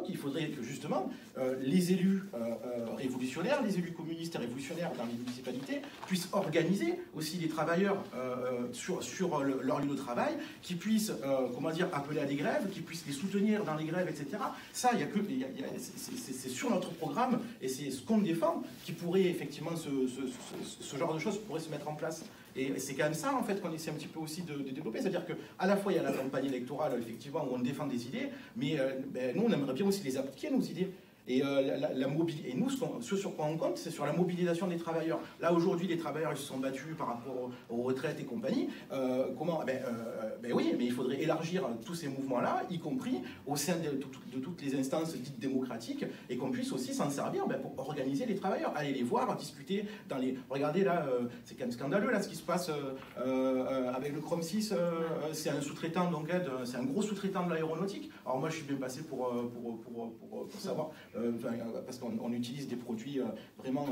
Il faudrait que justement les élus révolutionnaires, les élus communistes et révolutionnaires dans les municipalités puissent organiser aussi les travailleurs sur leur lieu de travail, qui puissent comment dire, appeler à des grèves, qui puissent les soutenir dans les grèves, etc. Ça, c'est sur notre programme et c'est ce qu'on défend qui pourrait effectivement, ce genre de choses pourrait se mettre en place. Et c'est quand même ça en fait qu'on essaie un petit peu aussi de développer, c'est-à-dire qu'à la fois il y a la campagne électorale effectivement où on défend des idées, mais nous on aimerait bien aussi les appliquer nos idées. Et, et nous, ce sur quoi on compte, c'est sur la mobilisation des travailleurs. Là, aujourd'hui, les travailleurs ils se sont battus par rapport aux retraites et compagnie. Comment oui, mais il faudrait élargir tous ces mouvements-là, y compris au sein de toutes les instances dites démocratiques, et qu'on puisse aussi s'en servir pour organiser les travailleurs, aller les voir, discuter dans les... Regardez, là, c'est quand même scandaleux, là, ce qui se passe avec le Chrome 6. C'est un sous-traitant, donc c'est un gros sous-traitant de l'aéronautique. Alors moi, je suis bien passé pour savoir... parce qu'on utilise des produits vraiment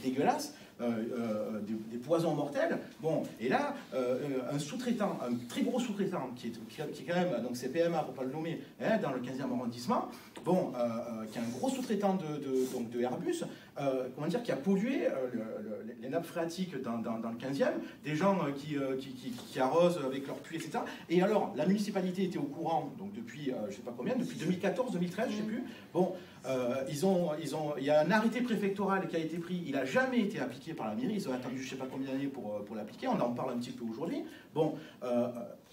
dégueulasses, des poisons mortels. Bon, et là, un sous-traitant, un très gros sous-traitant, qui est quand même, donc c'est PMA pour ne pas le nommer, hein, dans le 15e arrondissement, bon, qui est un gros sous-traitant de Airbus, comment dire, qui a pollué les nappes phréatiques dans le 15e, des gens qui arrosent avec leur pluie, etc. Et alors, la municipalité était au courant, donc depuis, je ne sais pas combien, depuis 2014, 2013, je ne sais plus. Bon, il y a un arrêté préfectoral qui a été pris, il n'a jamais été appliqué par la mairie, ils ont attendu je ne sais pas combien d'années pour l'appliquer, on en parle un petit peu aujourd'hui. Bon,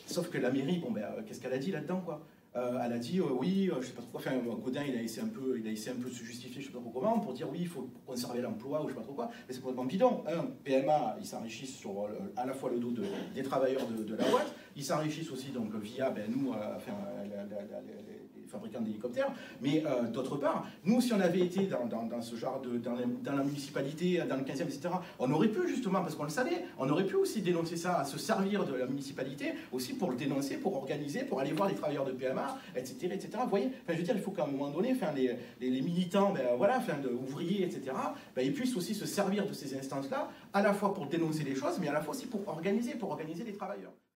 sauf que la mairie, bon, qu'est-ce qu'elle a dit là-dedans, quoi? Elle a dit oui, je sais pas trop quoi. Enfin, Gaudin, il a essayé un peu de se justifier, je sais pas trop comment, pour dire oui, il faut conserver l'emploi ou je sais pas trop quoi. Mais c'est complètement bidon. PMA, ils s'enrichissent sur à la fois le dos des travailleurs de la boîte, ils s'enrichissent aussi donc via nous, les fabricants d'hélicoptères. Mais d'autre part, nous, si on avait été dans ce genre dans la municipalité, dans le 15e, etc., on aurait pu justement, parce qu'on le savait, on aurait pu aussi dénoncer ça, à se servir de la municipalité aussi pour le dénoncer, pour organiser, pour aller voir les travailleurs de PMA, etc., etc. Vous voyez, enfin, je veux dire, il faut qu'à un moment donné, enfin, les militants, voilà, enfin, ouvriers, etc., ils puissent aussi se servir de ces instances-là, à la fois pour dénoncer les choses, mais à la fois aussi pour organiser les travailleurs.